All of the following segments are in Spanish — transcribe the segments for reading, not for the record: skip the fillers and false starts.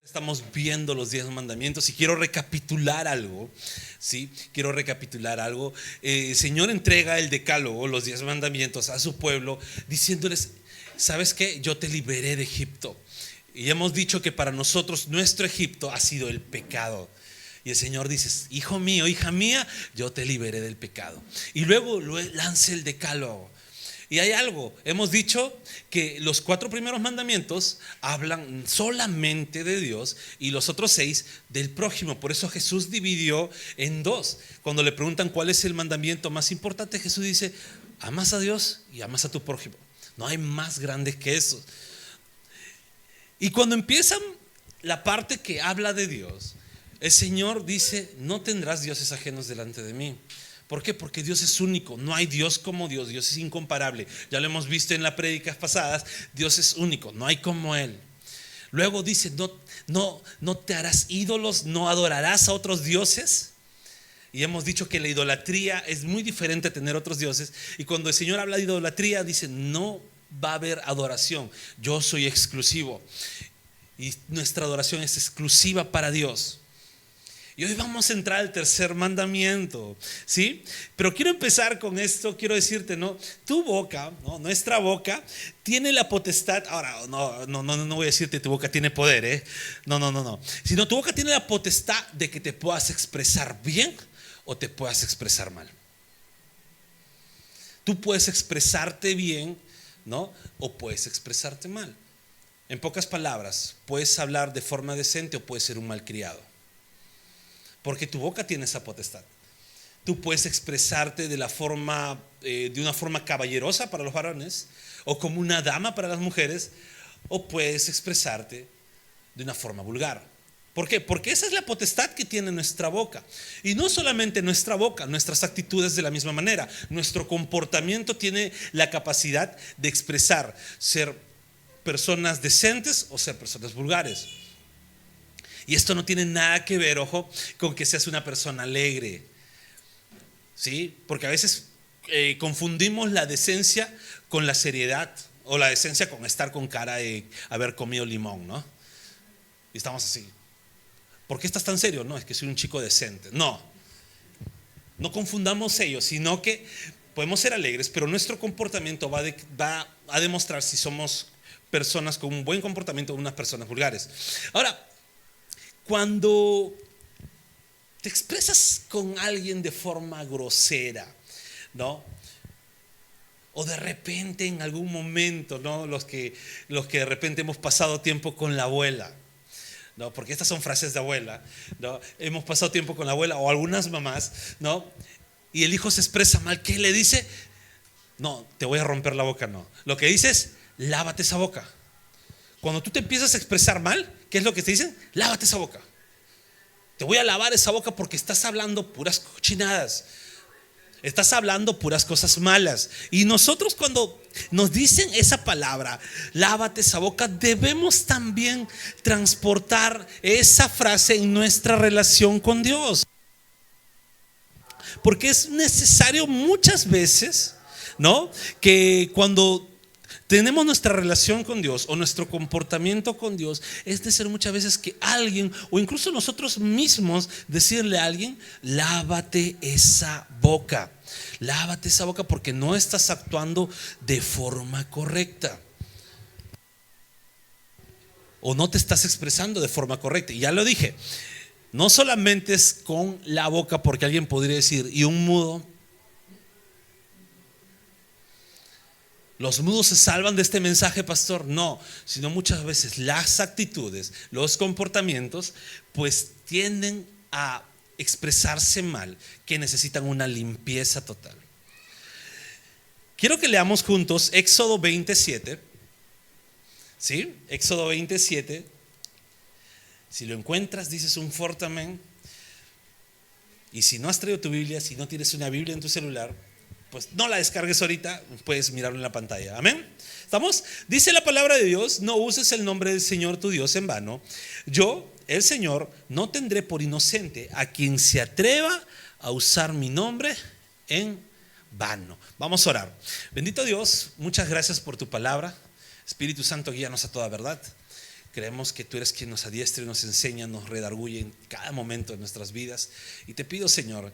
Estamos viendo los 10 mandamientos y quiero recapitular algo, ¿sí? Quiero recapitular algo. El Señor entrega el decálogo, los 10 mandamientos a su pueblo, diciéndoles: ¿sabes qué? Yo te liberé de Egipto. Y hemos dicho que para nosotros nuestro Egipto ha sido el pecado. Y el Señor dice: hijo mío, hija mía, yo te liberé del pecado. Y luego lanza el decálogo. Y hay algo, hemos dicho que los 4 primeros mandamientos hablan solamente de Dios y los otros 6 del prójimo. Por eso Jesús dividió en 2. Cuando le preguntan cuál es el mandamiento más importante, Jesús dice: amas a Dios y amas a tu prójimo. No hay más grande que eso. Y cuando empiezan la parte que habla de Dios, el Señor dice: no tendrás dioses ajenos delante de mí. ¿Por qué? Porque Dios es único, no hay Dios como Dios, Dios es incomparable. Ya lo hemos visto en las prédicas pasadas, Dios es único, no hay como Él. Luego dice: no te harás ídolos, no adorarás a otros dioses. Y hemos dicho que la idolatría es muy diferente a tener otros dioses. Y cuando el Señor habla de idolatría, dice: no va a haber adoración, yo soy exclusivo. Y nuestra adoración es exclusiva para Dios. Y hoy vamos a entrar al tercer mandamiento, ¿sí? Pero quiero empezar con esto, quiero decirte, ¿no? Tu boca, ¿no? Nuestra boca tiene la potestad. Ahora, no voy a decirte tu boca tiene poder, ¿eh? No. Sino tu boca tiene la potestad de que te puedas expresar bien o te puedas expresar mal. Tú puedes expresarte bien, ¿no? O puedes expresarte mal. En pocas palabras, puedes hablar de forma decente o puedes ser un malcriado. Porque tu boca tiene esa potestad. Tú puedes expresarte de una forma caballerosa para los varones, o como una dama para las mujeres, o puedes expresarte de una forma vulgar. ¿Por qué? Porque esa es la potestad que tiene nuestra boca. Y no solamente nuestra boca, nuestras actitudes de la misma manera. Nuestro comportamiento tiene la capacidad de expresar ser personas decentes o ser personas vulgares. Y esto no tiene nada que ver, ojo, con que seas una persona alegre, ¿sí? Porque a veces confundimos la decencia con la seriedad, o la decencia con estar con cara de haber comido limón, ¿no? Y estamos así: ¿por qué estás tan serio? No, es que soy un chico decente. No confundamos ello, sino que podemos ser alegres, pero nuestro comportamiento va a demostrar si somos personas con un buen comportamiento o unas personas vulgares. Ahora, cuando te expresas con alguien de forma grosera, ¿no? O de repente en algún momento, ¿no? Los que de repente hemos pasado tiempo con la abuela, ¿no? Porque estas son frases de abuela, ¿no? Hemos pasado tiempo con la abuela o algunas mamás, ¿no? Y el hijo se expresa mal. ¿Qué le dice? No, te voy a romper la boca, no. Lo que dice es: lávate esa boca. Cuando tú te empiezas a expresar mal, ¿qué es lo que te dicen? Lávate esa boca. Te voy a lavar esa boca porque estás hablando puras cochinadas. Estás hablando puras cosas malas. Y nosotros, cuando nos dicen esa palabra, lávate esa boca, debemos también transportar esa frase en nuestra relación con Dios. Porque es necesario muchas veces, ¿no? Que cuando tenemos nuestra relación con Dios o nuestro comportamiento con Dios, es de ser muchas veces que alguien, o incluso nosotros mismos, decirle a alguien: lávate esa boca. Lávate esa boca porque no estás actuando de forma correcta, o no te estás expresando de forma correcta. Y ya lo dije, no solamente es con la boca, porque alguien podría decir: ¿y un mudo? ¿Los mudos se salvan de este mensaje, pastor? No, sino muchas veces las actitudes, los comportamientos, pues tienden a expresarse mal, que necesitan una limpieza total. Quiero que leamos juntos Éxodo 27, ¿sí? Éxodo 27. Si lo encuentras, dices un fuerte amén. Y si no has traído tu Biblia, si no tienes una Biblia en tu celular, pues no la descargues ahorita, puedes mirarlo en la pantalla. Amén. ¿Estamos? Dice la palabra de Dios: no uses el nombre del Señor tu Dios en vano. Yo, el Señor, no tendré por inocente a quien se atreva a usar mi nombre en vano. Vamos a orar. Bendito Dios, muchas gracias por tu palabra. Espíritu Santo, guíanos a toda verdad. Creemos que tú eres quien nos adiestra y nos enseña, nos redarguye en cada momento de nuestras vidas. Y te pido, Señor,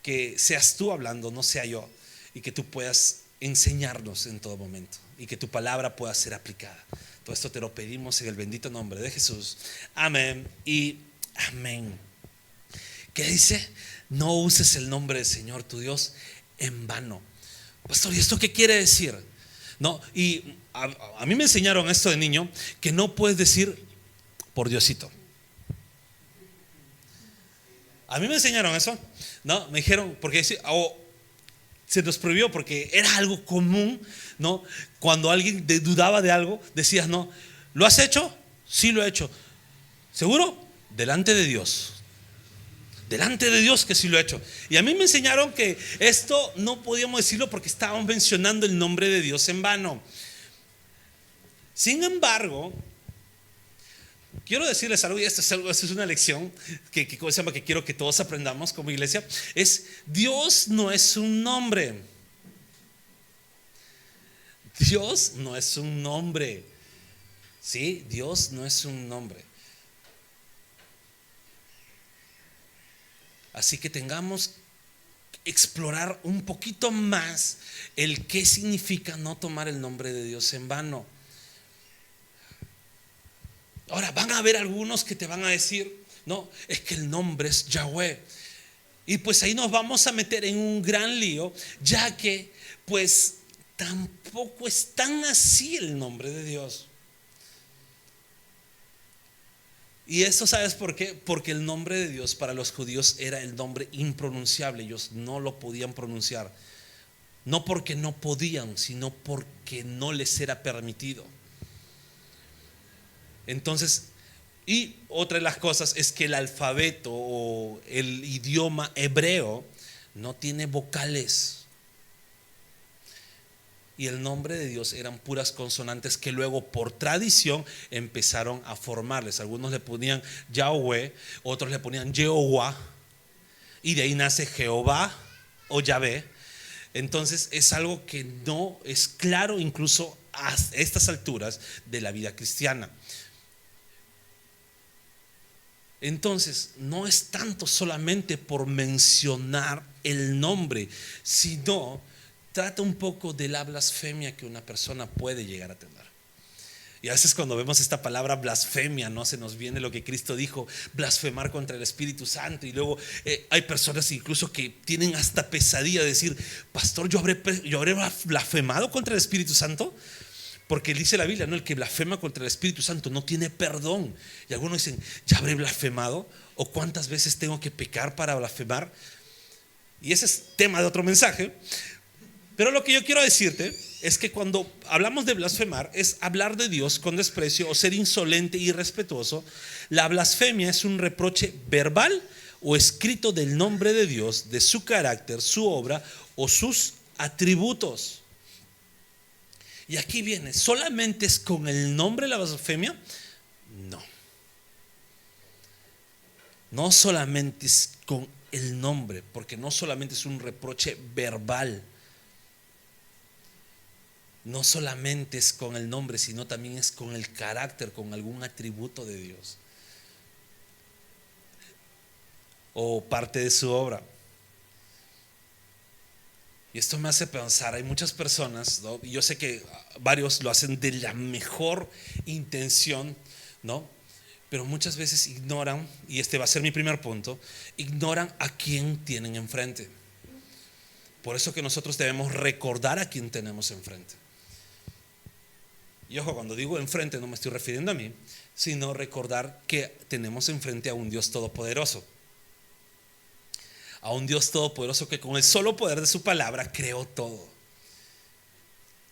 que seas tú hablando, no sea yo, y que tú puedas enseñarnos en todo momento y que tu palabra pueda ser aplicada. Todo esto te lo pedimos en el bendito nombre de Jesús. Amén y amén. ¿Qué dice? No uses el nombre del Señor tu Dios en vano. Pastor, ¿y esto qué quiere decir? No, y a mí me enseñaron esto de niño, que no puedes decir por Diosito. A mí me enseñaron eso, ¿no? Me dijeron, porque se nos prohibió porque era algo común, ¿no? Cuando alguien dudaba de algo, decías, no, ¿lo has hecho? Sí, lo he hecho. ¿Seguro? Delante de Dios. Delante de Dios que sí lo he hecho. Y a mí me enseñaron que esto no podíamos decirlo porque estábamos mencionando el nombre de Dios en vano. Sin embargo, quiero decirles algo, y esto es una lección que quiero que todos aprendamos como iglesia. Es: Dios no es un nombre. Dios no es un nombre. Sí, Dios no es un nombre. Así que tengamos que explorar un poquito más el qué significa no tomar el nombre de Dios en vano. Ahora van a haber algunos que te van a decir: no, es que el nombre es Yahweh. Y pues ahí nos vamos a meter en un gran lío, ya que pues tampoco es tan así el nombre de Dios. Y eso, ¿sabes por qué? Porque el nombre de Dios para los judíos era el nombre impronunciable. Ellos no lo podían pronunciar. No porque no podían, sino porque no les era permitido. Entonces, y otra de las cosas es que el alfabeto o el idioma hebreo no tiene vocales. Y el nombre de Dios eran puras consonantes que luego por tradición empezaron a formarles. Algunos le ponían Yahweh, otros le ponían Jehová, y de ahí nace Jehová o Yahvé. Entonces es algo que no es claro incluso a estas alturas de la vida cristiana. Entonces no es tanto solamente por mencionar el nombre, sino trata un poco de la blasfemia que una persona puede llegar a tener. Y a veces cuando vemos esta palabra blasfemia, no se nos viene lo que Cristo dijo: blasfemar contra el Espíritu Santo. Y luego hay personas incluso que tienen hasta pesadilla de decir: pastor, yo habré blasfemado contra el Espíritu Santo. Porque dice la Biblia, ¿no? El que blasfema contra el Espíritu Santo no tiene perdón. Y algunos dicen: ¿ya habré blasfemado? ¿O cuántas veces tengo que pecar para blasfemar? Y ese es tema de otro mensaje. Pero lo que yo quiero decirte es que cuando hablamos de blasfemar, es hablar de Dios con desprecio o ser insolente y irrespetuoso. La blasfemia es un reproche verbal o escrito del nombre de Dios, de su carácter, su obra o sus atributos. Y aquí viene: ¿solamente es con el nombre la blasfemia? No. No solamente es con el nombre, porque no solamente es un reproche verbal. No solamente es con el nombre, sino también es con el carácter, con algún atributo de Dios o parte de su obra. Y esto me hace pensar, hay muchas personas, ¿no? Y yo sé que varios lo hacen de la mejor intención, ¿no? Pero muchas veces ignoran, y este va a ser mi primer punto, ignoran a quién tienen enfrente. Por eso que nosotros debemos recordar a quién tenemos enfrente. Y ojo, cuando digo enfrente no me estoy refiriendo a mí, sino recordar que tenemos enfrente a un Dios todopoderoso. A un Dios todopoderoso que con el solo poder de su palabra creó todo.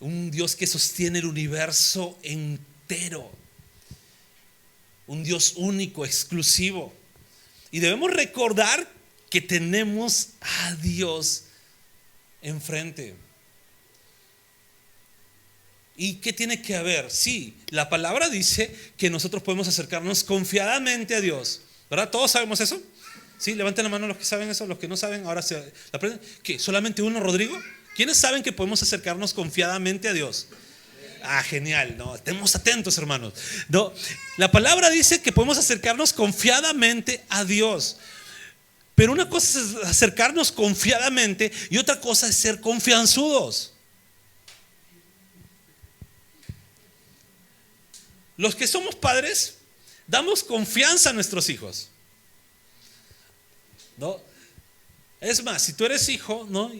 Un Dios que sostiene el universo entero. Un Dios único, exclusivo. Y debemos recordar que tenemos a Dios enfrente. ¿Y qué tiene que haber? Sí, la palabra dice que nosotros podemos acercarnos confiadamente a Dios, ¿verdad? ¿Todos sabemos eso? Sí, levanten la mano los que saben eso, los que no saben, ahora se la aprenden. ¿Qué? ¿Solamente uno, Rodrigo? ¿Quiénes saben que podemos acercarnos confiadamente a Dios? Ah, genial, no, estemos atentos, hermanos. No, la palabra dice que podemos acercarnos confiadamente a Dios. Pero una cosa es acercarnos confiadamente y otra cosa es ser confianzudos. Los que somos padres damos confianza a nuestros hijos, ¿no? Es más, si tú eres hijo, ¿no?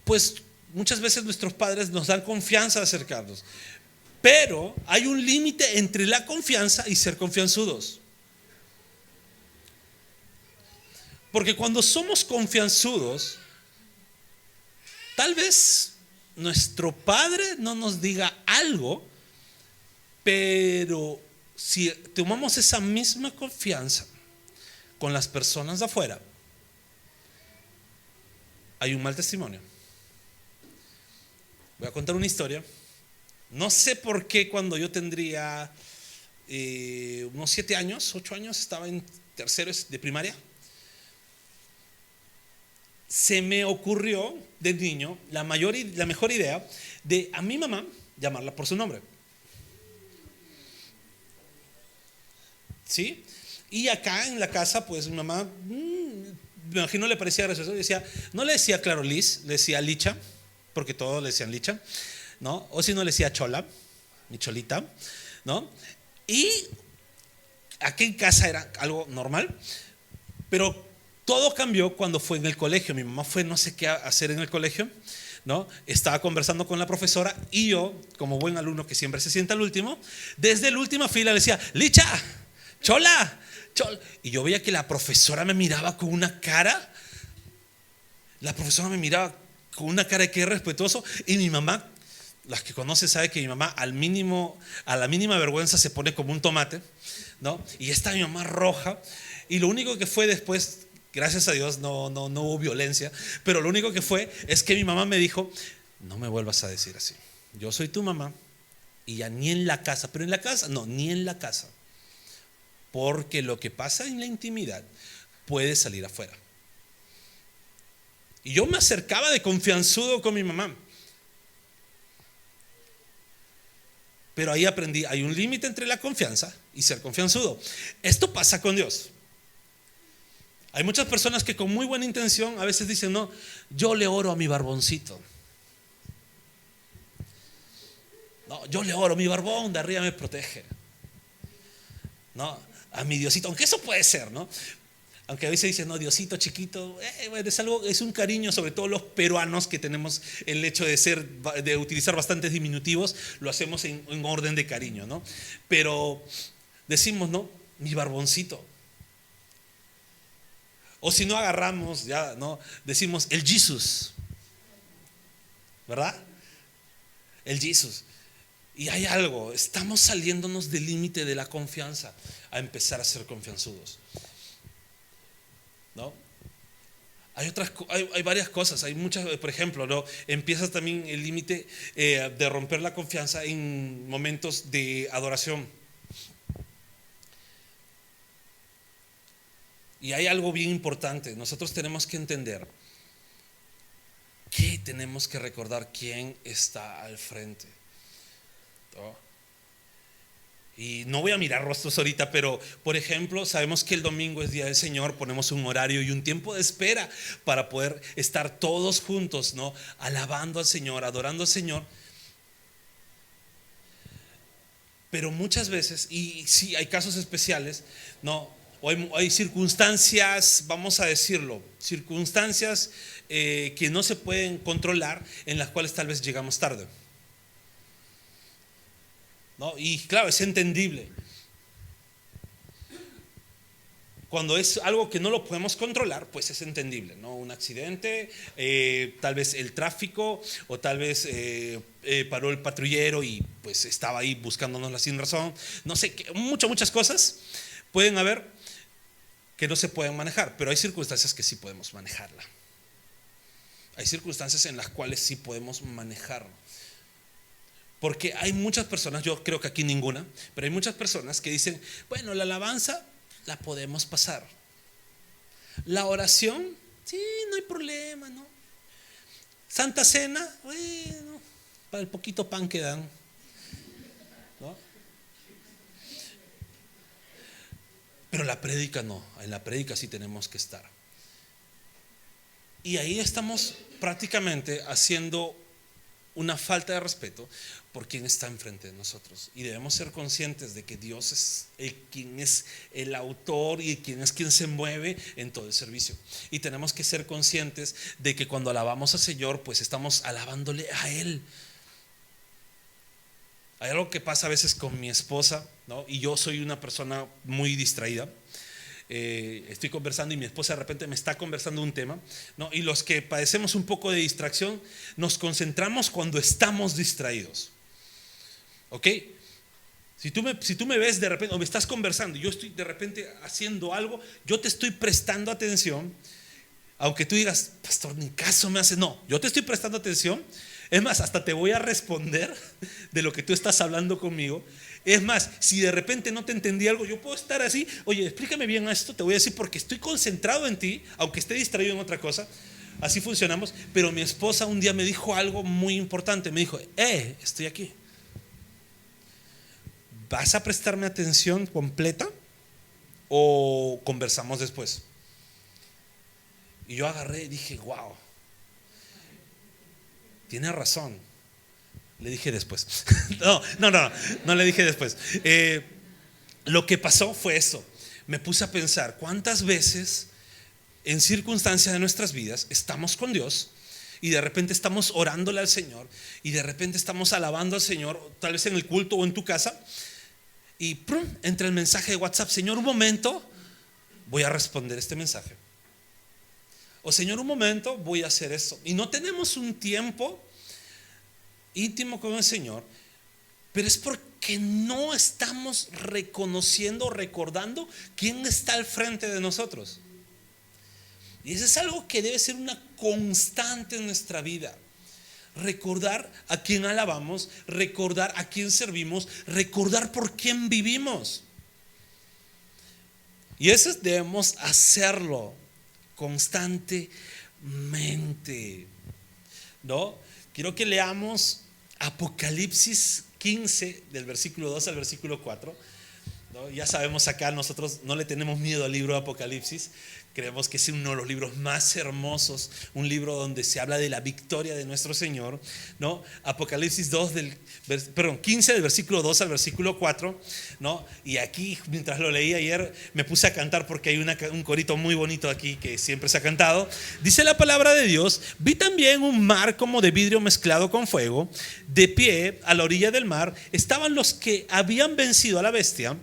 Pues muchas veces nuestros padres nos dan confianza de acercarnos. Pero hay un límite entre la confianza y ser confianzudos. Porque cuando somos confianzudos, tal vez nuestro padre no nos diga algo, pero si tomamos esa misma confianza con las personas de afuera, hay un mal testimonio. Voy a contar una historia. No sé por qué cuando yo tendría unos 7 años, 8 años, estaba en tercero de primaria, se me ocurrió de niño la mejor idea de a mi mamá llamarla por su nombre. ¿Sí? Y acá en la casa, pues mi mamá, me imagino le parecía gracioso, decía, no le decía Claro Liz, le decía Licha, porque todos le decían Licha, ¿no? O si no le decía Chola, mi Cholita, ¿no? Y aquí en casa era algo normal, pero todo cambió cuando fue en el colegio. Mi mamá fue no sé qué hacer en el colegio, ¿no? Estaba conversando con la profesora y yo, como buen alumno que siempre se sienta al último, desde la última fila le decía, Licha, Chola, Chola. Y yo veía que la profesora me miraba con una cara, de que respetuoso, y mi mamá, las que conocen saben que mi mamá a la mínima vergüenza se pone como un tomate, ¿no? Y está mi mamá roja, y lo único que fue después, gracias a Dios no hubo violencia, pero lo único que fue es que mi mamá me dijo, no me vuelvas a decir así, yo soy tu mamá y ya ni en la casa, pero en la casa, no, ni en la casa, porque lo que pasa en la intimidad puede salir afuera. Y yo me acercaba de confianzudo con mi mamá, pero ahí aprendí, hay un límite entre la confianza y ser confianzudo. Esto pasa con Dios. Hay muchas personas que con muy buena intención a veces dicen, no, yo le oro a mi barboncito. No, yo le oro, mi barbón de arriba me protege. No, a mi Diosito, aunque eso puede ser, ¿no? Aunque a veces dicen, no, Diosito chiquito, bueno, es un cariño, sobre todo los peruanos que tenemos el hecho de utilizar bastantes diminutivos, lo hacemos en orden de cariño, ¿no? Pero decimos, no, mi barboncito. O si no agarramos, ya, ¿no? Decimos el Jesús, ¿verdad? El Jesús. Y hay algo, estamos saliéndonos del límite de la confianza a empezar a ser confianzudos, ¿no? Hay varias cosas, hay muchas, por ejemplo, ¿no? Empieza también el límite de romper la confianza en momentos de adoración. Y hay algo bien importante, nosotros tenemos que entender que tenemos que recordar quién está al frente, ¿no? Y no voy a mirar rostros ahorita, pero por ejemplo, sabemos que el domingo es día del Señor, ponemos un horario y un tiempo de espera para poder estar todos juntos, ¿no? Alabando al Señor, adorando al Señor. Pero muchas veces, y sí, hay casos especiales, ¿no? O hay circunstancias, vamos a decirlo, circunstancias que no se pueden controlar, en las cuales tal vez llegamos tarde, ¿no? Y claro, es entendible. Cuando es algo que no lo podemos controlar, pues es entendible, ¿no? Un accidente, tal vez el tráfico, o tal vez paró el patrullero y pues estaba ahí buscándonos sin razón. No sé, muchas cosas pueden haber que no se pueden manejar, pero hay circunstancias que sí podemos manejarla. Hay circunstancias en las cuales sí podemos manejarlo. Porque hay muchas personas, yo creo que aquí ninguna, pero hay muchas personas que dicen, bueno, la alabanza la podemos pasar. La oración, sí, no hay problema, ¿no? Santa Cena, bueno, para el poquito pan que dan, ¿no? Pero la prédica no, en la prédica sí tenemos que estar. Y ahí estamos prácticamente haciendo una falta de respeto por quien está enfrente de nosotros. Y debemos ser conscientes de que Dios es quien es el autor y quien es quien se mueve en todo el servicio. Y tenemos que ser conscientes de que cuando alabamos al Señor, pues estamos alabándole a Él. Hay algo que pasa a veces con mi esposa, ¿no? Y yo soy una persona muy distraída. Estoy conversando y mi esposa de repente me está conversando un tema, ¿no? Y los que padecemos un poco de distracción nos concentramos cuando estamos distraídos, ¿ok? Si tú me ves de repente o me estás conversando y yo estoy de repente haciendo algo, yo te estoy prestando atención, aunque tú digas, pastor, ni caso me hace. No, yo te estoy prestando atención. Es más, hasta te voy a responder de lo que tú estás hablando conmigo. Es más, si de repente no te entendí algo, yo puedo estar así, oye, explícame bien esto, te voy a decir porque estoy concentrado en ti, aunque esté distraído en otra cosa. Así funcionamos. Pero mi esposa un día me dijo algo muy importante. Me dijo, estoy aquí. ¿Vas a prestarme atención completa o conversamos después? Y yo agarré y dije, wow, tiene razón. Le dije después. No le dije después. Lo que pasó fue eso. Me puse a pensar cuántas veces en circunstancias de nuestras vidas estamos con Dios y de repente estamos orándole al Señor y de repente estamos alabando al Señor, tal vez en el culto o en tu casa, y ¡prum!, entra el mensaje de WhatsApp: Señor, un momento, voy a responder este mensaje. O Señor, un momento, voy a hacer esto. Y no tenemos un tiempo íntimo con el Señor, pero es porque no estamos reconociendo, recordando quién está al frente de nosotros. Y eso es algo que debe ser una constante en nuestra vida. Recordar a quién alabamos, recordar a quién servimos, recordar por quién vivimos. Y eso debemos hacerlo constantemente, ¿no? Quiero que leamos Apocalipsis 15 del versículo 2 al versículo 4, ¿no? Ya sabemos, acá nosotros no le tenemos miedo al libro de Apocalipsis. Creemos que es uno de los libros más hermosos, un libro donde se habla de la victoria de nuestro Señor, ¿no? Apocalipsis 15 del versículo 2 al versículo 4, ¿no? Y aquí, mientras lo leí ayer, me puse a cantar porque hay un corito muy bonito aquí que siempre se ha cantado. Dice la palabra de Dios: vi también un mar como de vidrio mezclado con fuego. De pie a la orilla del mar estaban los que habían vencido a la bestia,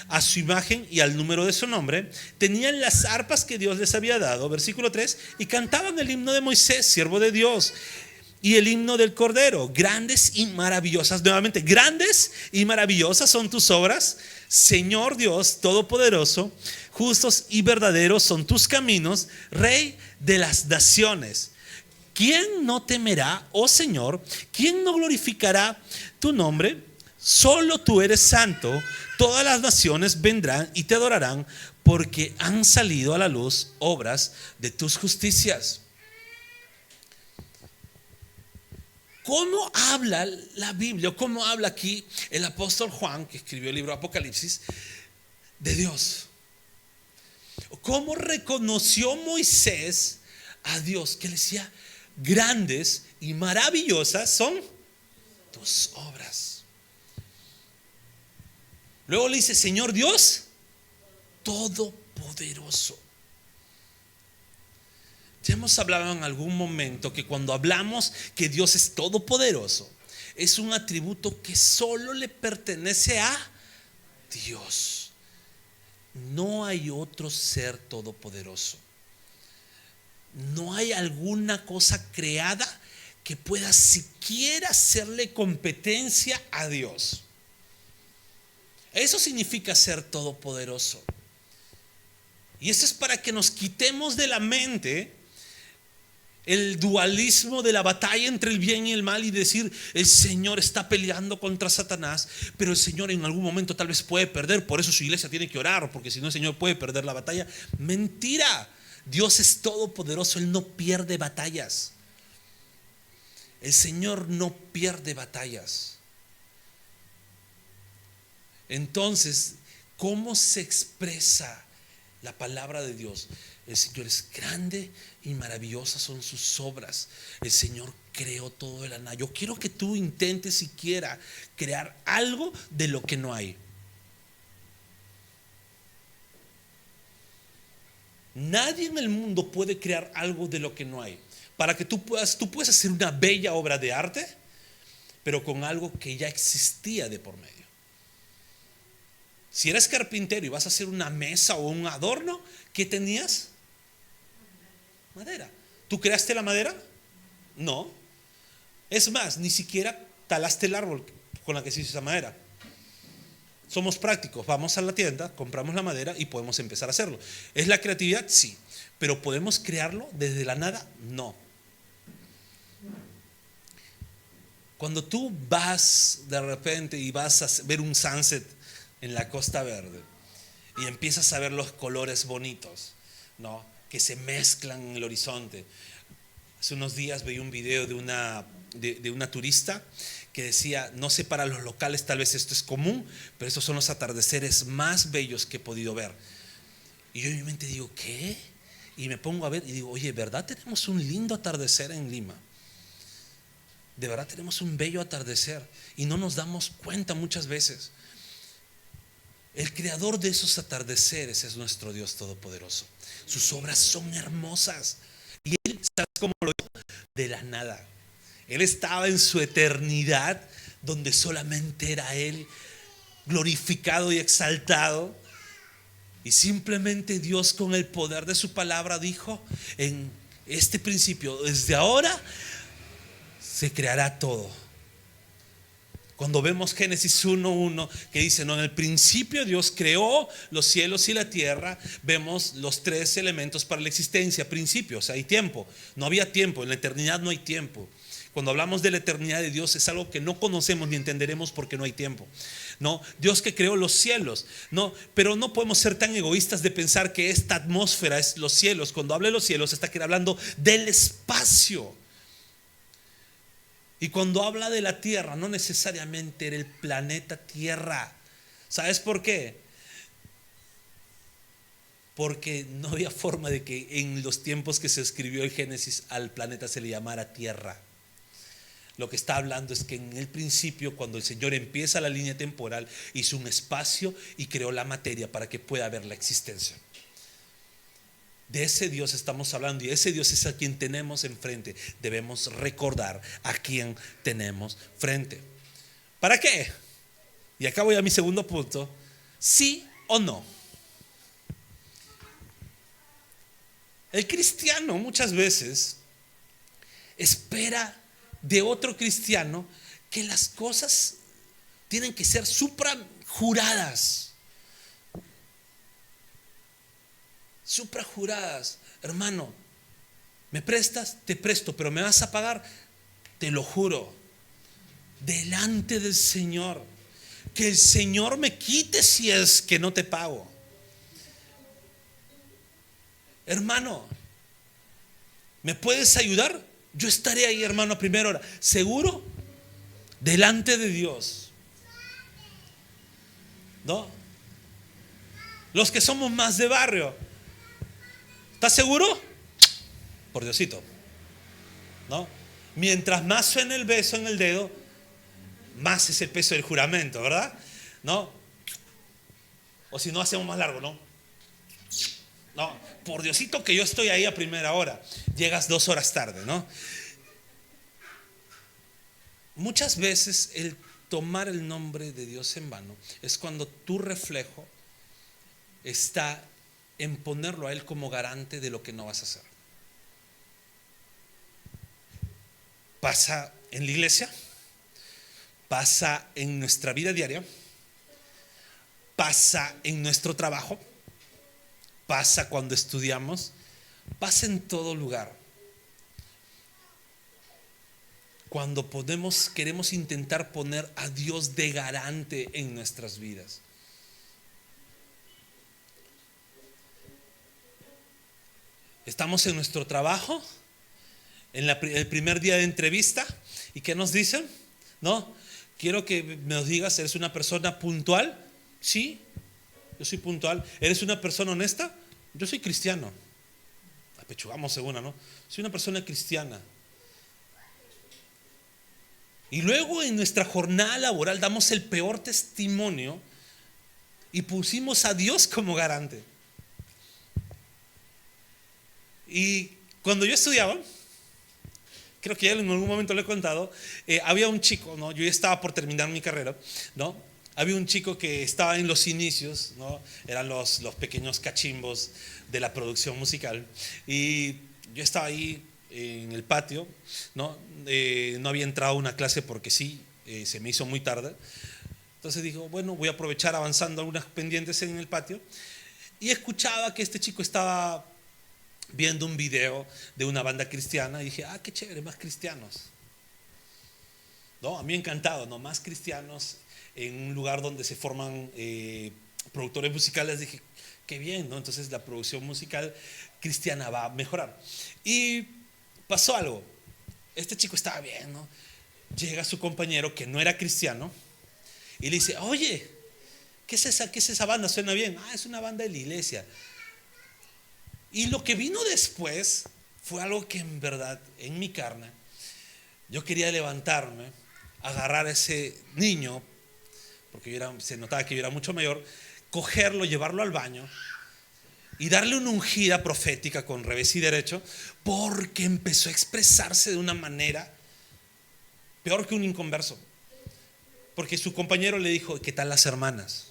a su imagen y al número de su nombre. Tenían las arpas que Dios les había dado, versículo 3, y cantaban el himno de Moisés, siervo de Dios, y el himno del Cordero. Grandes y maravillosas, nuevamente, grandes y maravillosas son tus obras, Señor Dios Todopoderoso. Justos y verdaderos son tus caminos, Rey de las naciones. ¿Quién no temerá, oh Señor? ¿Quién no glorificará tu nombre? Solo tú eres santo. Todas las naciones vendrán y te adorarán, porque han salido a la luz obras de tus justicias. ¿Cómo habla la Biblia? ¿Cómo habla aquí el apóstol Juan, que escribió el libro Apocalipsis, de Dios? ¿Cómo reconoció Moisés a Dios? Que le decía: grandes y maravillosas son tus obras. Luego le dice: Señor Dios Todopoderoso. Ya hemos hablado en algún momento que cuando hablamos que Dios es todopoderoso, es un atributo que solo le pertenece a Dios. No hay otro ser todopoderoso. No hay alguna cosa creada que pueda siquiera hacerle competencia a Dios. Eso significa ser todopoderoso. Y eso es para que nos quitemos de la mente el dualismo de la batalla entre el bien y el mal y decir el Señor está peleando contra Satanás, pero el Señor en algún momento tal vez puede perder, por eso su iglesia tiene que orar, porque si no el Señor puede perder la batalla. Mentira. Dios es todopoderoso, Él no pierde batallas. El Señor no pierde batallas. Entonces, ¿cómo se expresa la palabra de Dios? El Señor es grande y maravillosas son sus obras. El Señor creó todo de la nada. Yo quiero que tú intentes siquiera crear algo de lo que no hay. Nadie en el mundo puede crear algo de lo que no hay. Para que tú puedes hacer una bella obra de arte, pero con algo que ya existía de por medio. Si eres carpintero y vas a hacer una mesa o un adorno, ¿qué tenías? Madera. ¿Tú creaste la madera? No. Es más, ni siquiera talaste el árbol con la que se hizo esa madera. Somos prácticos, vamos a la tienda, compramos la madera y podemos empezar a hacerlo. ¿Es la creatividad? Sí. ¿Pero podemos crearlo desde la nada? No. Cuando tú vas de repente y vas a ver un sunset en la Costa Verde y empiezas a ver los colores bonitos, ¿no?, que se mezclan en el horizonte. Hace unos días veía un video de una turista que decía, no sé, para los locales tal vez esto es común, pero estos son los atardeceres más bellos que he podido ver. Y yo en mi mente digo, ¿qué? Y me pongo a ver y digo, oye, ¿verdad tenemos un lindo atardecer en Lima? De verdad tenemos un bello atardecer y no nos damos cuenta muchas veces. El creador de esos atardeceres es nuestro Dios todopoderoso. Sus obras son hermosas. Y Él, ¿sabes cómo lo hizo? De la nada. Él estaba en su eternidad, donde solamente era Él, glorificado y exaltado. Y simplemente Dios, con el poder de su palabra, dijo en este principio, desde ahora se creará todo. Cuando vemos Génesis 1:1 que dice, no, en el principio Dios creó los cielos y la tierra, vemos los tres elementos para la existencia. Principio, o sea, hay tiempo. No había tiempo, en la eternidad no hay tiempo. Cuando hablamos de la eternidad de Dios es algo que no conocemos ni entenderemos porque no hay tiempo. No, Dios que creó los cielos, no, pero no podemos ser tan egoístas de pensar que esta atmósfera es los cielos. Cuando habla de los cielos está hablando del espacio. Y cuando habla de la tierra, no necesariamente era el planeta Tierra. ¿Sabes por qué? Porque no había forma de que en los tiempos que se escribió el Génesis al planeta se le llamara Tierra. Lo que está hablando es que en el principio, cuando el Señor empieza la línea temporal, hizo un espacio y creó la materia para que pueda haber la existencia. De ese Dios estamos hablando y ese Dios es a quien tenemos enfrente. Debemos recordar a quien tenemos frente. ¿Para qué? Y acá voy a mi segundo punto. ¿Sí o no? El cristiano muchas veces espera de otro cristiano que las cosas tienen que ser suprajuradas. Suprajuradas. Hermano, ¿me prestas? Te presto, pero ¿me vas a pagar? Te lo juro, delante del Señor, que el Señor me quite si es que no te pago. Hermano, ¿me puedes ayudar? Yo estaré ahí, hermano, a primera hora. ¿Seguro? Delante de Dios. ¿No? Los que somos más de barrio, ¿estás seguro? Por Diosito, ¿no? Mientras más suene el beso en el dedo, más es el peso del juramento, ¿verdad? ¿No? O si no, hacemos más largo, ¿no? No, por Diosito que yo estoy ahí a primera hora. Llegas 2 horas tarde, ¿no? Muchas veces el tomar el nombre de Dios en vano es cuando tu reflejo está en ponerlo a Él como garante de lo que no vas a hacer. Pasa en la iglesia, pasa en nuestra vida diaria, pasa en nuestro trabajo, pasa cuando estudiamos, pasa en todo lugar. cuando queremos intentar poner a Dios de garante en nuestras vidas. Estamos en nuestro trabajo, en el primer día de entrevista, ¿y qué nos dicen? No, quiero que nos digas, ¿eres una persona puntual? Sí, yo soy puntual. ¿Eres una persona honesta? Yo soy cristiano. Apechugamos según, ¿no? Soy una persona cristiana. Y luego en nuestra jornada laboral damos el peor testimonio y pusimos a Dios como garante. Y cuando yo estudiaba, creo que ya en algún momento lo he contado, había un chico, ¿no? Yo ya estaba por terminar mi carrera, ¿no? Había un chico que estaba en los inicios, ¿no? Eran los pequeños cachimbos de la producción musical. Y yo estaba ahí en el patio, ¿no? No había entrado a una clase porque sí, se me hizo muy tarde. Entonces digo, bueno, voy a aprovechar avanzando algunas pendientes en el patio. Y escuchaba que este chico estaba viendo un video de una banda cristiana y dije, qué chévere, más cristianos. No, a mí encantado, ¿no? Más cristianos en un lugar donde se forman productores musicales. Dije, qué bien, ¿no? Entonces la producción musical cristiana va a mejorar. Y pasó algo. Este chico estaba bien, ¿no? Llega su compañero que no era cristiano y le dice, oye, ¿qué es esa banda? Suena bien. Es una banda de la iglesia. Y lo que vino después fue algo que en verdad, en mi carne, yo quería levantarme, agarrar a ese niño, porque se notaba que yo era mucho mayor, cogerlo, llevarlo al baño y darle una ungida profética con revés y derecho, porque empezó a expresarse de una manera peor que un inconverso. Porque su compañero le dijo, ¿qué tal las hermanas?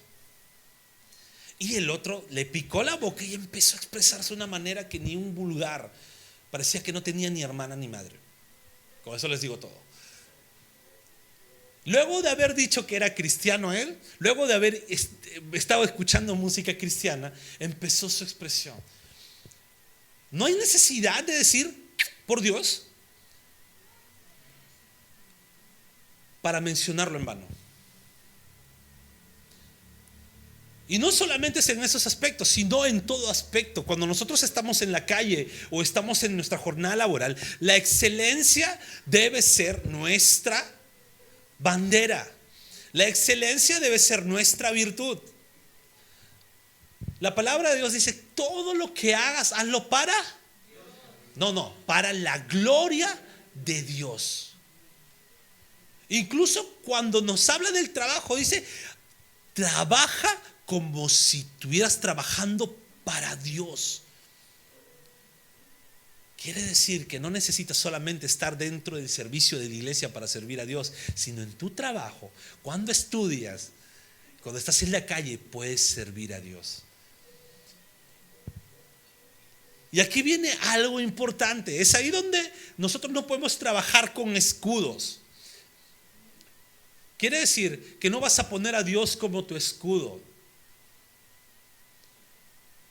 Y el otro le picó la boca y empezó a expresarse de una manera que ni un vulgar. Parecía que no tenía ni hermana ni madre. Con eso les digo todo. Luego de haber dicho que era cristiano él, luego de haber estado escuchando música cristiana, empezó su expresión. No hay necesidad de decir, por Dios, para mencionarlo en vano. Y no solamente es en esos aspectos, sino en todo aspecto. Cuando nosotros estamos en la calle o estamos en nuestra jornada laboral, la excelencia debe ser nuestra bandera. La excelencia debe ser nuestra virtud. La palabra de Dios dice, todo lo que hagas, hazlo para... para la gloria de Dios. Incluso cuando nos habla del trabajo, dice, trabaja como si estuvieras trabajando para Dios. Quiere decir que no necesitas solamente estar dentro del servicio de la iglesia para servir a Dios, sino en tu trabajo, cuando estudias, cuando estás en la calle, puedes servir a Dios. Y aquí viene algo importante. Es ahí donde nosotros no podemos trabajar con escudos. Quiere decir que no vas a poner a Dios como tu escudo.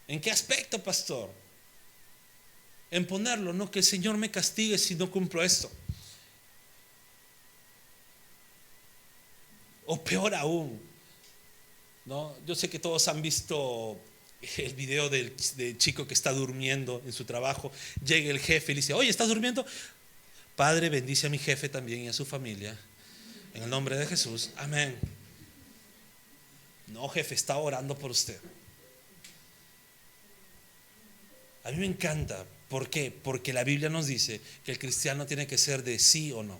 ¿En qué aspecto, pastor? En ponerlo, no que el Señor me castigue si no cumplo esto. O peor aún, ¿no? Yo sé que todos han visto el video del chico que está durmiendo en su trabajo. Llega el jefe y le dice, oye, ¿estás durmiendo? Padre, bendice a mi jefe también y a su familia. En el nombre de Jesús, amén. No, jefe, está orando por usted. A mí me encanta. ¿Por qué? Porque la Biblia nos dice que el cristiano tiene que ser de sí o no.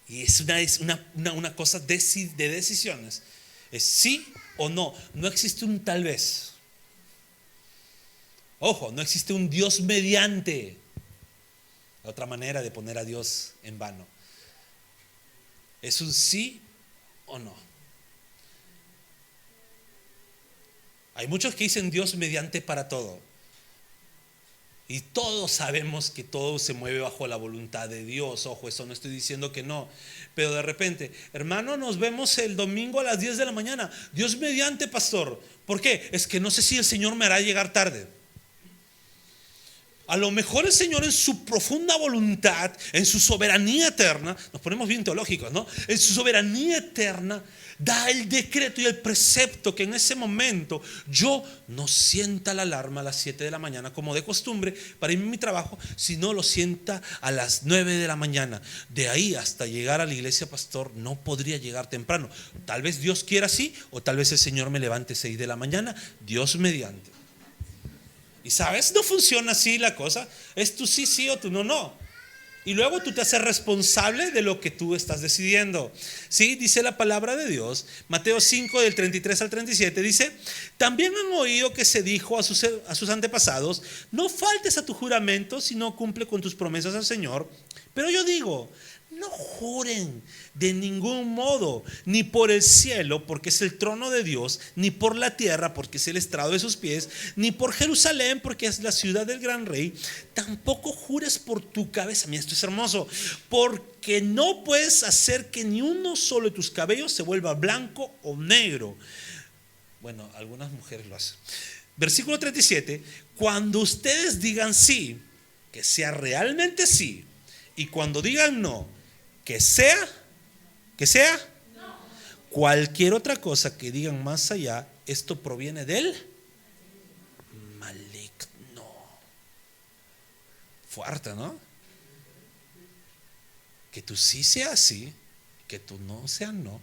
Y es una cosa de decisiones. Es sí o no. No existe un tal vez. Ojo, no existe un Dios mediante. Otra manera de poner a Dios en vano. Es un sí o no. Hay muchos que dicen Dios mediante para todo. Y todos sabemos que todo se mueve bajo la voluntad de Dios. Ojo, eso no estoy diciendo que no. Pero de repente, hermano, nos vemos el domingo a las 10 de la mañana. Dios mediante, pastor. ¿Por qué? Es que no sé si el Señor me hará llegar tarde. A lo mejor el Señor en su profunda voluntad, en su soberanía eterna, nos ponemos bien teológicos, ¿no? En su soberanía eterna da el decreto y el precepto que en ese momento yo no sienta la alarma a las 7 de la mañana como de costumbre para irme a mi trabajo, sino lo sienta a las 9 de la mañana. De ahí hasta llegar a la iglesia, pastor, no podría llegar temprano. Tal vez Dios quiera así, o tal vez el Señor me levante 6 de la mañana, Dios mediante. Y sabes, no funciona así la cosa. Es tú sí, sí, o tú no, no. Y luego tú te haces responsable de lo que tú estás decidiendo. Sí, dice la palabra de Dios, Mateo 5 del 33 al 37, dice: también han oído que se dijo a sus antepasados: no faltes a tu juramento, sino cumple con tus promesas al Señor. Pero yo digo, no juren de ningún modo, ni por el cielo, porque es el trono de Dios, ni por la tierra, porque es el estrado de sus pies, ni por Jerusalén, porque es la ciudad del gran rey. Tampoco jures por tu cabeza. Mira, esto es hermoso. Porque no puedes hacer que ni uno solo de tus cabellos se vuelva blanco o negro. Bueno, algunas mujeres lo hacen. Versículo 37. Cuando ustedes digan sí, que sea realmente sí. Y cuando digan no, que sea no. Cualquier otra cosa que digan más allá, esto proviene del maligno. Fuerte, ¿no? Que tú sí seas sí, que tú no seas no.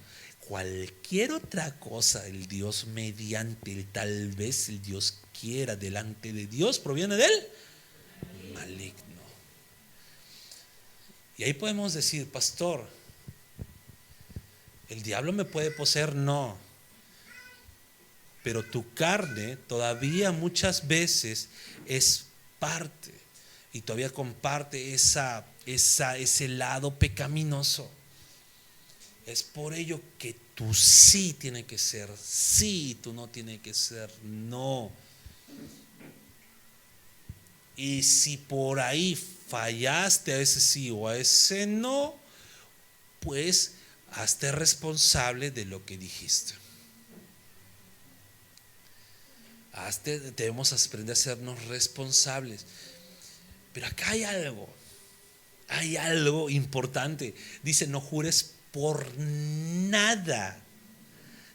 Cualquier otra cosa, el Dios mediante, el tal vez el Dios quiera delante de Dios, proviene del maligno. Y ahí podemos decir, pastor, ¿el diablo me puede poseer? No. Pero tu carne todavía muchas veces es parte y todavía comparte ese lado pecaminoso. Es por ello que tu sí tiene que ser sí, tú no tiene que ser no. Y si por ahí fallaste a ese sí o a ese no, pues hazte responsable de lo que dijiste. Debemos aprender a hacernos responsables. Pero acá hay algo importante. Dice: no jures por nada,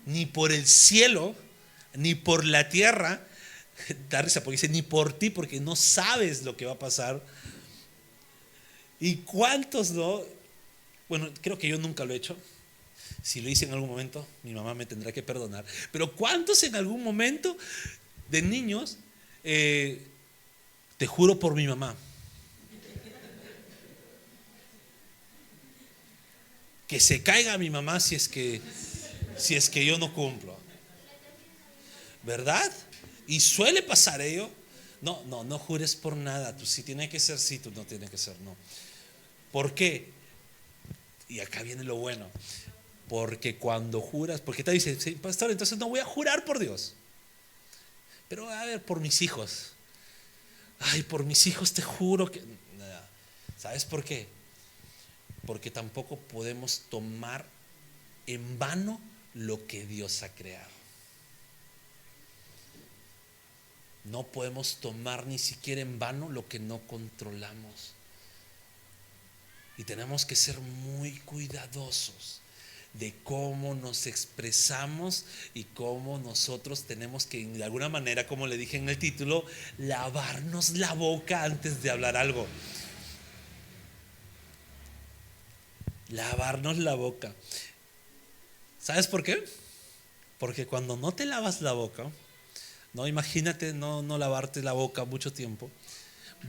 ni por el cielo, ni por la tierra. Da risa porque dice ni por ti, porque no sabes lo que va a pasar. ¿Y cuántos no? Bueno, creo que yo nunca lo he hecho. Si lo hice en algún momento, mi mamá me tendrá que perdonar. Pero ¿cuántos en algún momento de niños, te juro por mi mamá, que se caiga mi mamá si es que yo no cumplo? ¿Verdad? Y suele pasar ello. No jures por nada. Tú sí tiene que ser sí, tú no tiene que ser no. ¿Por qué? Y acá viene lo bueno. Porque cuando juras, porque te dice, sí, pastor, entonces no voy a jurar por Dios. Pero a ver, por mis hijos. Ay, por mis hijos te juro que... ¿Sabes por qué? Porque tampoco podemos tomar en vano lo que Dios ha creado. No podemos tomar ni siquiera en vano lo que no controlamos. Y tenemos que ser muy cuidadosos de cómo nos expresamos y cómo nosotros tenemos que, de alguna manera, como le dije en el título, lavarnos la boca antes de hablar algo. Lavarnos la boca. ¿Sabes por qué? Porque cuando no te lavas la boca, no, imagínate no lavarte la boca mucho tiempo,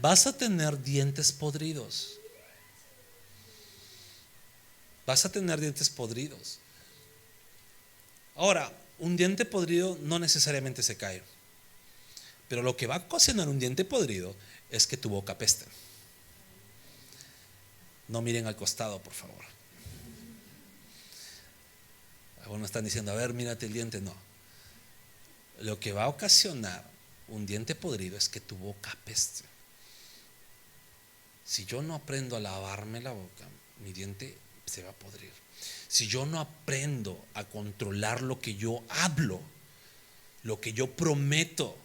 vas a tener dientes podridos. Vas a tener dientes podridos. Ahora, un diente podrido no necesariamente se cae, pero lo que va a ocasionar un diente podrido es que tu boca apeste. No miren al costado, por favor. Algunos están diciendo, a ver, mírate el diente. No. Lo que va a ocasionar un diente podrido es que tu boca apeste. Si yo no aprendo a lavarme la boca, mi diente se va a podrir. Si yo no aprendo a controlar lo que yo hablo, lo que yo prometo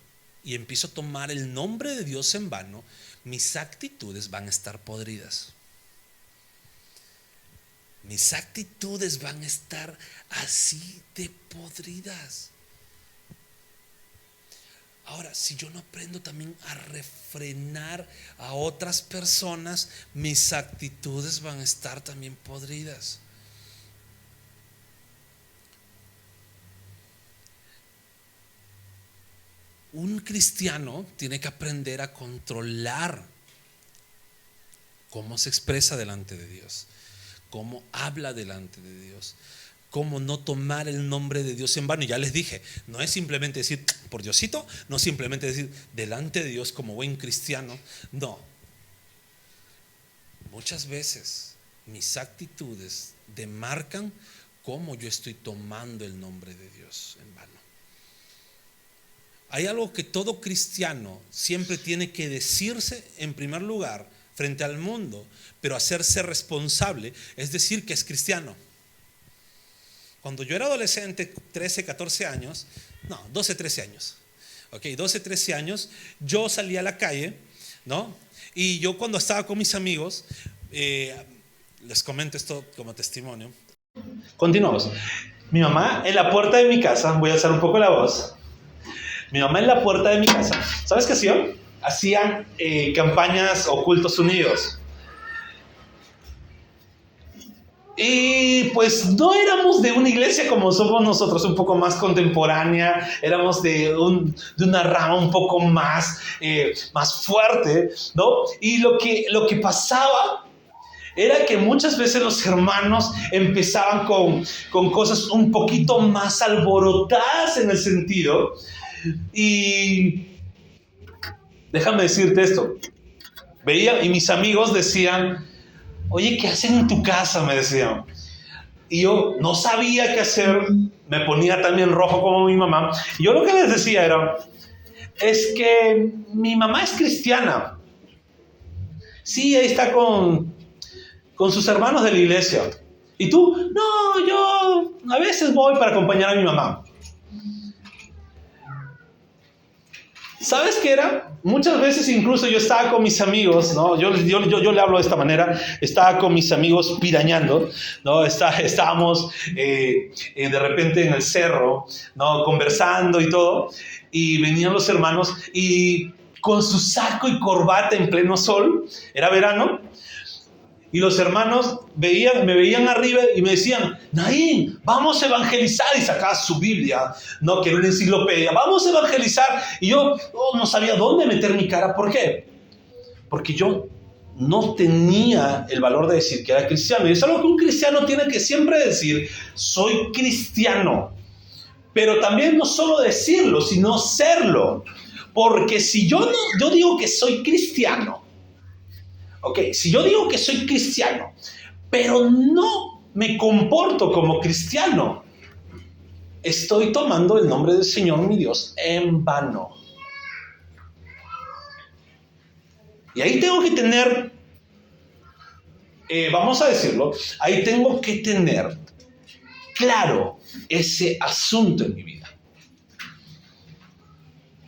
y empiezo a tomar el nombre de Dios en vano, mis actitudes van a estar podridas. Mis actitudes van a estar así de podridas. Ahora, si yo no aprendo también a refrenar a otras personas, mis actitudes van a estar también podridas. Un cristiano tiene que aprender a controlar cómo se expresa delante de Dios, cómo habla delante de Dios, cómo no tomar el nombre de Dios en vano. Y ya les dije, no es simplemente decir por Diosito, no simplemente decir delante de Dios como buen cristiano. No, muchas veces mis actitudes demarcan cómo yo estoy tomando el nombre de Dios en vano. Hay algo que todo cristiano siempre tiene que decirse en primer lugar frente al mundo, pero hacerse responsable, es decir, que es cristiano. Cuando yo era adolescente, 13, 14 años, no, 12, 13 años, 12, 13 años, yo salía a la calle, ¿no? Y yo cuando estaba con mis amigos, les comento esto como testimonio. Continuamos. Mi mamá en la puerta de mi casa, voy a alzar un poco la voz. Mi mamá en la puerta de mi casa, ¿sabes qué hacían? Hacían campañas Ocultos Unidos. Y pues no éramos de una iglesia como somos nosotros, un poco más contemporánea, éramos de una rama un poco más fuerte, ¿no? Y lo que pasaba era que muchas veces los hermanos empezaban con cosas un poquito más alborotadas en el sentido. Y déjame decirte esto, veía y mis amigos decían, oye, ¿qué hacen en tu casa? Me decían. Y yo no sabía qué hacer, me ponía también rojo como mi mamá. Y yo lo que les decía era, es que mi mamá es cristiana. Sí, ahí está con sus hermanos de la iglesia. ¿Y tú? No, yo a veces voy para acompañar a mi mamá. ¿Sabes qué era? Muchas veces incluso yo estaba con mis amigos, ¿no? Yo le hablo de esta manera, estaba con mis amigos pirañando, ¿no? Estábamos de repente en el cerro, ¿no? Conversando y todo, y venían los hermanos y con su saco y corbata en pleno sol, era verano, y los hermanos me veían arriba y me decían, Naín, vamos a evangelizar. Y sacaba su Biblia, ¿no? Que era una enciclopedia. Vamos a evangelizar. Y yo no sabía dónde meter mi cara. ¿Por qué? Porque yo no tenía el valor de decir que era cristiano. Y es algo que un cristiano tiene que siempre decir, soy cristiano. Pero también no solo decirlo, sino serlo. Porque si yo digo que soy cristiano, si yo digo que soy cristiano, pero no me comporto como cristiano, estoy tomando el nombre del Señor mi Dios en vano. Y ahí tengo que tener, vamos a decirlo, ahí tengo que tener claro ese asunto en mi vida.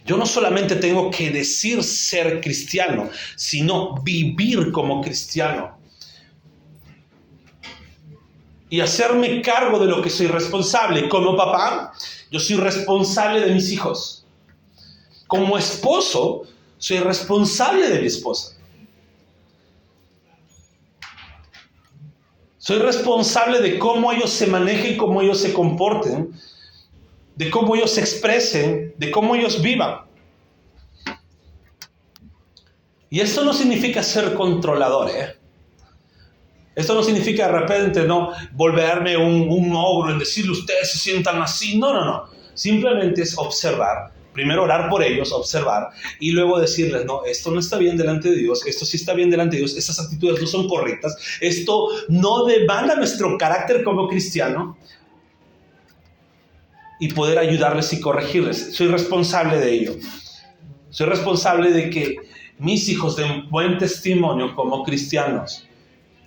Yo no solamente tengo que decir ser cristiano, sino vivir como cristiano. Y hacerme cargo de lo que soy responsable. Como papá, yo soy responsable de mis hijos. Como esposo, soy responsable de mi esposa. Soy responsable de cómo ellos se manejen, cómo ellos se comporten, de cómo ellos se expresen, de cómo ellos vivan. Y esto no significa ser controlador, ¿eh? Esto no significa de repente no volverme un ogro en decirle ustedes se sientan así. No. Simplemente es observar. Primero orar por ellos, observar. Y luego decirles, no, esto no está bien delante de Dios. Esto sí está bien delante de Dios. Estas actitudes no son correctas. Esto no demanda nuestro carácter como cristiano. Y poder ayudarles y corregirles. Soy responsable de ello. Soy responsable de que mis hijos den buen testimonio como cristianos.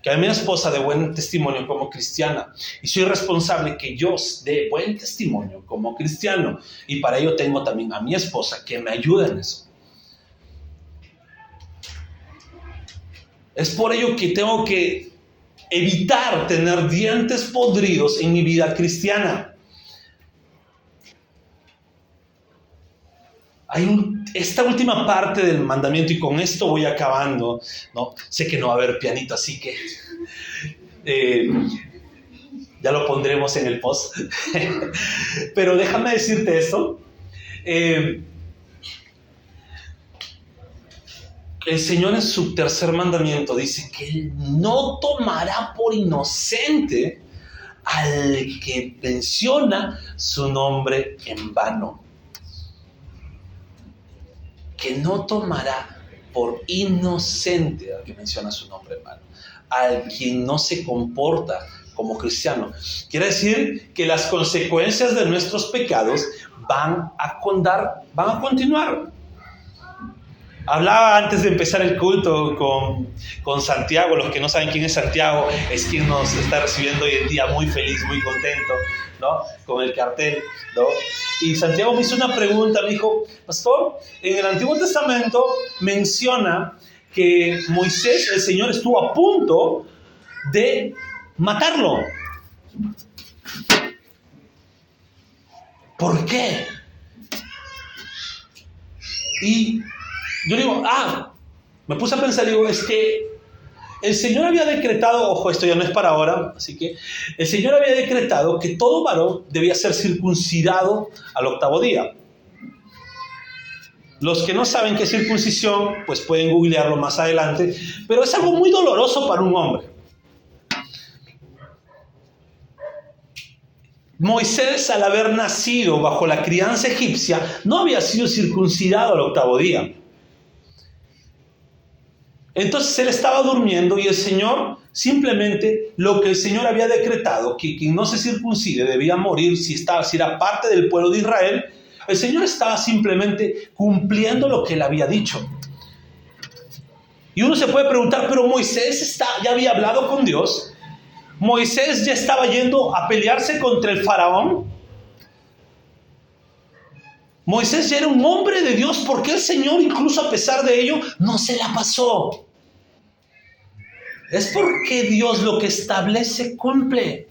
que a mi esposa dé buen testimonio como cristiana, y soy responsable que yo dé buen testimonio como cristiano, y para ello tengo también a mi esposa que me ayuda en eso. Es por ello que tengo que evitar tener dientes podridos en mi vida cristiana. Esta última parte del mandamiento, y con esto voy acabando, ¿no? Sé que no va a haber pianito, así que ya lo pondremos en el post. Pero déjame decirte esto. El Señor en su tercer mandamiento dice que Él no tomará por inocente al que menciona su nombre en vano. Que no tomará por inocente al que menciona su nombre en vano, al quien no se comporta como cristiano. Quiere decir que las consecuencias de nuestros pecados van a continuar. Hablaba antes de empezar el culto con Santiago. Los que no saben quién es Santiago, es quien nos está recibiendo hoy en día muy feliz, muy contento, ¿no? Con el cartel, ¿no? Y Santiago me hizo una pregunta, me dijo: pastor, en el Antiguo Testamento menciona que Moisés, el Señor, estuvo a punto de matarlo. ¿Por qué? Y yo digo, me puse a pensar, digo, es que el Señor había decretado, ojo, esto ya no es para ahora, así que el Señor había decretado que todo varón debía ser circuncidado al 8º día. Los que no saben qué es circuncisión, pues pueden googlearlo más adelante, pero es algo muy doloroso para un hombre. Moisés, al haber nacido bajo la crianza egipcia, no había sido circuncidado al 8º día. Entonces él estaba durmiendo y el Señor, simplemente lo que el Señor había decretado, que quien no se circuncide debía morir si era parte del pueblo de Israel, el Señor estaba simplemente cumpliendo lo que él había dicho. Y uno se puede preguntar, pero Moisés ya había hablado con Dios. Moisés ya estaba yendo a pelearse contra el faraón. Moisés ya era un hombre de Dios. ¿Por qué el Señor, incluso a pesar de ello, no se la pasó? Es porque Dios lo que establece cumple.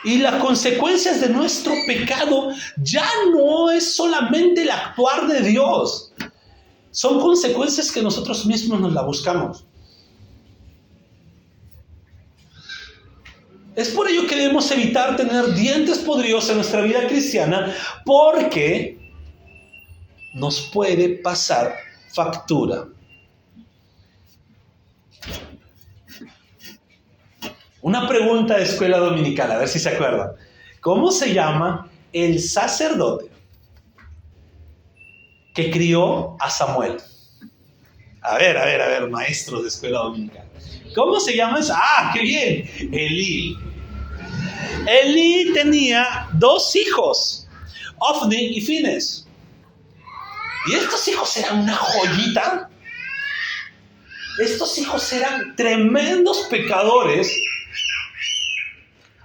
Y las consecuencias de nuestro pecado ya no es solamente el actuar de Dios. Son consecuencias que nosotros mismos nos las buscamos. Es por ello que debemos evitar tener dientes podridos en nuestra vida cristiana, porque nos puede pasar factura. Una pregunta de escuela dominical, a ver si se acuerdan. ¿Cómo se llama el sacerdote que crió a Samuel? A ver, maestros de escuela dominical. ¿Cómo se llama eso? ¡Qué bien! Elí. Elí tenía 2 hijos, Ofni y Fines. Y estos hijos eran una joyita. Estos hijos eran tremendos pecadores.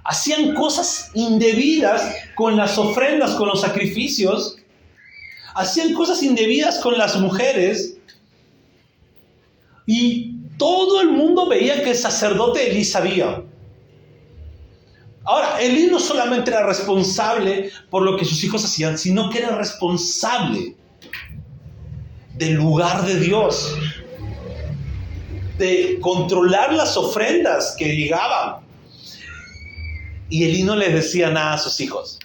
Hacían cosas indebidas con las ofrendas, con los sacrificios. Hacían cosas indebidas con las mujeres. Y todo el mundo veía que el sacerdote Elí sabía. Ahora, Elí no solamente era responsable por lo que sus hijos hacían, sino que era responsable del lugar de Dios, de controlar las ofrendas que llegaban. Y Elí no les decía nada a sus hijos.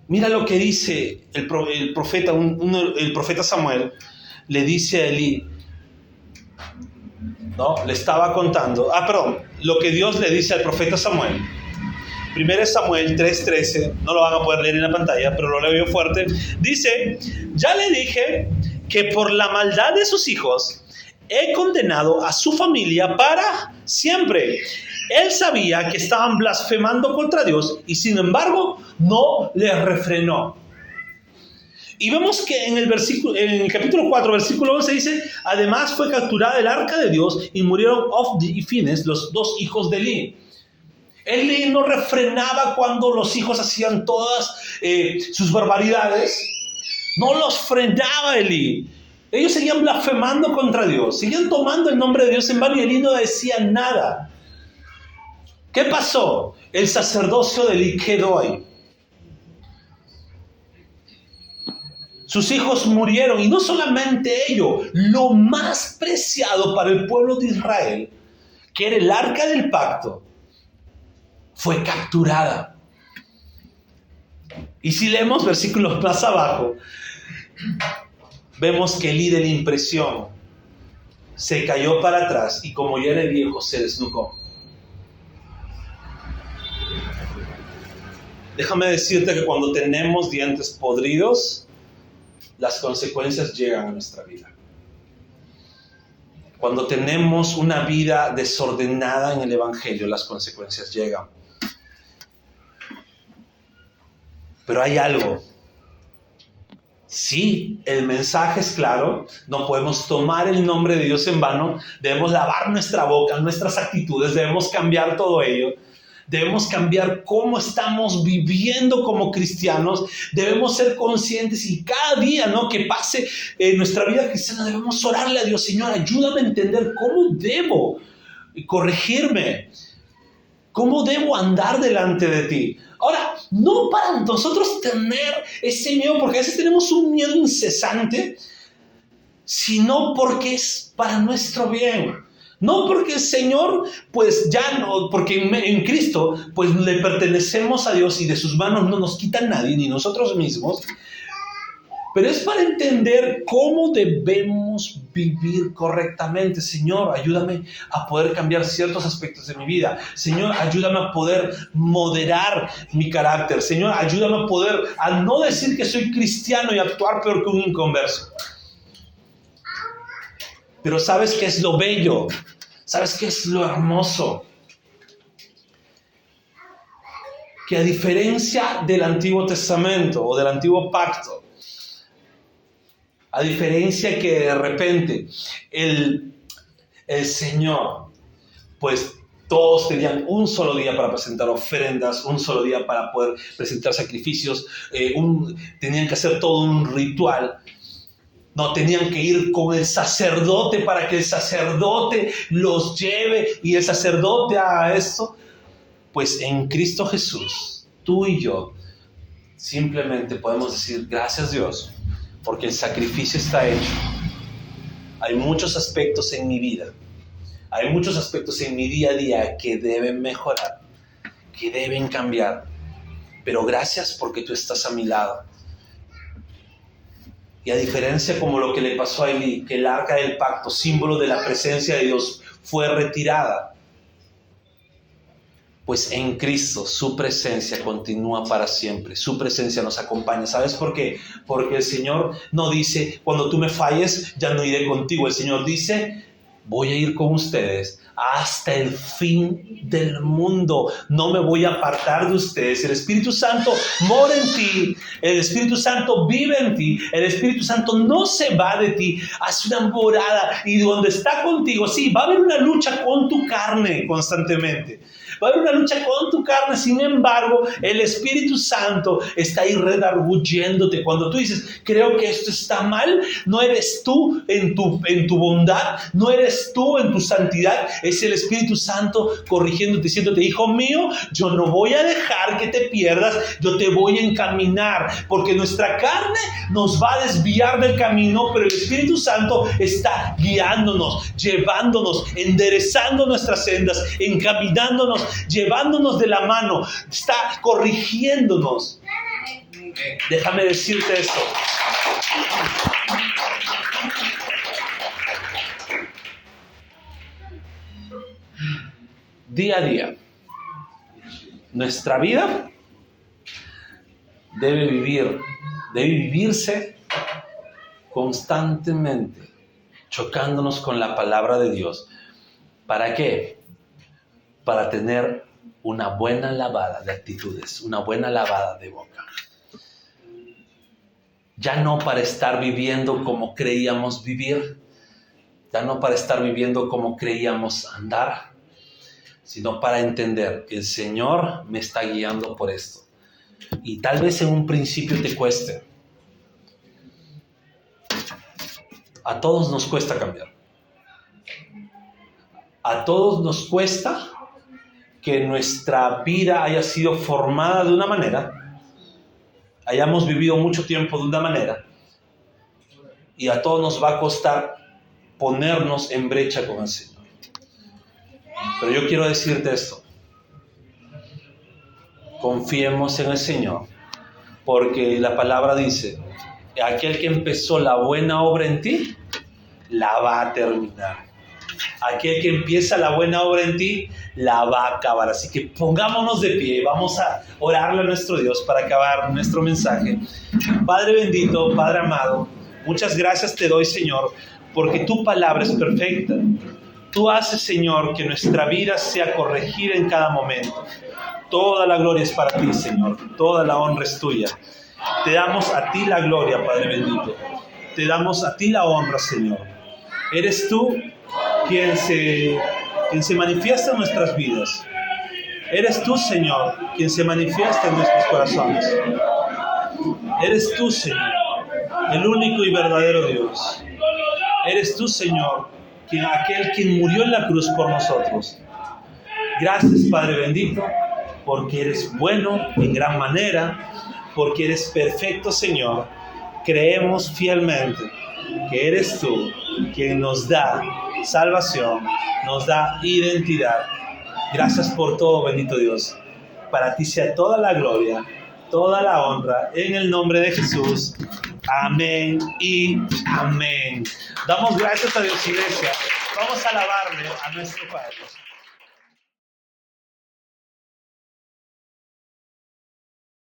Mira lo que dice el profeta Samuel. Le dice a Elí, ¿no? Le estaba contando. Lo que Dios le dice al profeta Samuel. 1 Samuel 3:13, no lo van a poder leer en la pantalla, pero lo leo yo fuerte. Dice: ya le dije que por la maldad de sus hijos he condenado a su familia para siempre. Él sabía que estaban blasfemando contra Dios y sin embargo no les refrenó. Y vemos que en el capítulo 4, versículo 11 dice, además fue capturada el arca de Dios y murieron Ofni y Fines, los dos hijos de Eli. Eli no refrenaba cuando los hijos hacían todas sus barbaridades. No los frenaba Eli. Ellos seguían blasfemando contra Dios, seguían tomando el nombre de Dios en vano y Eli no decía nada. ¿Qué pasó? El sacerdocio de Eli quedó ahí. Sus hijos murieron y no solamente ello, lo más preciado para el pueblo de Israel, que era el arca del pacto, fue capturada. Y si leemos versículos más abajo, vemos que Eli de la impresión se cayó para atrás y como ya era viejo se desnucó. Déjame decirte que cuando tenemos dientes podridos, las consecuencias llegan a nuestra vida. Cuando tenemos una vida desordenada en el Evangelio, las consecuencias llegan. Pero hay algo. Sí, el mensaje es claro, no podemos tomar el nombre de Dios en vano, debemos lavar nuestra boca, nuestras actitudes, debemos cambiar todo ello. Debemos cambiar cómo estamos viviendo como cristianos. Debemos ser conscientes y cada día, ¿no?, que pase en nuestra vida cristiana debemos orarle a Dios. Señor, ayúdame a entender cómo debo corregirme, cómo debo andar delante de ti. Ahora, no para nosotros tener ese miedo, porque a veces tenemos un miedo incesante, sino porque es para nuestro bien. No porque el Señor, pues ya no, porque en Cristo, pues le pertenecemos a Dios y de sus manos no nos quita nadie, ni nosotros mismos. Pero es para entender cómo debemos vivir correctamente. Señor, ayúdame a poder cambiar ciertos aspectos de mi vida. Señor, ayúdame a poder moderar mi carácter. Señor, ayúdame a no decir que soy cristiano y actuar peor que un inconverso. Pero ¿sabes qué es lo bello? ¿Sabes qué es lo hermoso? Que a diferencia del Antiguo Testamento o del Antiguo Pacto, a diferencia que de repente el Señor, pues todos tenían un solo día para presentar ofrendas, un solo día para poder presentar sacrificios, tenían que hacer todo un ritual. No, tenían que ir con el sacerdote para que el sacerdote los lleve y el sacerdote haga esto. Pues en Cristo Jesús, tú y yo simplemente podemos decir gracias Dios, porque el sacrificio está hecho. Hay muchos aspectos en mi vida, hay muchos aspectos en mi día a día que deben mejorar, que deben cambiar. Pero gracias porque tú estás a mi lado. Y a diferencia como lo que le pasó a Eli, que el arca del pacto, símbolo de la presencia de Dios, fue retirada, pues en Cristo su presencia continúa para siempre, su presencia nos acompaña. ¿Sabes por qué? Porque el Señor no dice, cuando tú me falles, ya no iré contigo. El Señor dice, voy a ir con ustedes hasta el fin del mundo. No me voy a apartar de ustedes. El Espíritu Santo mora en ti. El Espíritu Santo vive en ti. El Espíritu Santo no se va de ti. Hace una morada y donde está contigo, sí, va a haber una lucha con tu carne constantemente. Va a haber una lucha con tu carne, sin embargo, el Espíritu Santo está ahí redarguyéndote. Cuando tú dices, creo que esto está mal, no eres tú en tu bondad, no eres tú en tu santidad, es el Espíritu Santo corrigiéndote, diciéndote, hijo mío, yo no voy a dejar que te pierdas, yo te voy a encaminar, porque nuestra carne nos va a desviar del camino, pero el Espíritu Santo está guiándonos, llevándonos, enderezando nuestras sendas, encaminándonos, llevándonos de la mano, está corrigiéndonos. Déjame decirte esto. Día a día, nuestra vida debe vivirse constantemente, chocándonos con la palabra de Dios. ¿Para qué? Para tener una buena lavada de actitudes, una buena lavada de boca. Ya no para estar viviendo como creíamos vivir, ya no para estar viviendo como creíamos andar, sino para entender que el Señor me está guiando por esto. Y tal vez en un principio te cueste. A todos nos cuesta cambiar. A todos nos cuesta que nuestra vida haya sido formada de una manera, hayamos vivido mucho tiempo de una manera, y a todos nos va a costar ponernos en brecha con el Señor. Pero yo quiero decirte esto: confiemos en el Señor, porque la palabra dice: aquel que empezó la buena obra en ti, la va a terminar. Aquel que empieza la buena obra en ti, la va a acabar. Así que pongámonos de pie, vamos a orarle a nuestro Dios para acabar nuestro mensaje. Padre bendito, Padre amado, muchas gracias te doy, Señor, porque tu palabra es perfecta. Tú haces, Señor, que nuestra vida sea corregida en cada momento. Toda la gloria es para ti, Señor. Toda la honra es tuya. Te damos a ti la gloria, Padre bendito. Te damos a ti la honra, Señor. Eres tú quien se manifiesta en nuestras vidas. Eres tú, Señor, quien se manifiesta en nuestros corazones. Eres tú, Señor, el único y verdadero Dios. Eres tú, Señor, aquel quien murió en la cruz por nosotros. Gracias, Padre bendito, porque eres bueno en gran manera, porque eres perfecto, Señor. Creemos fielmente que eres tú quien nos da salvación, nos da identidad. Gracias por todo, bendito Dios. Para ti sea toda la gloria, toda la honra, en el nombre de Jesús. Amén y amén. Damos gracias a Dios, iglesia. Vamos a alabarle a nuestro Padre.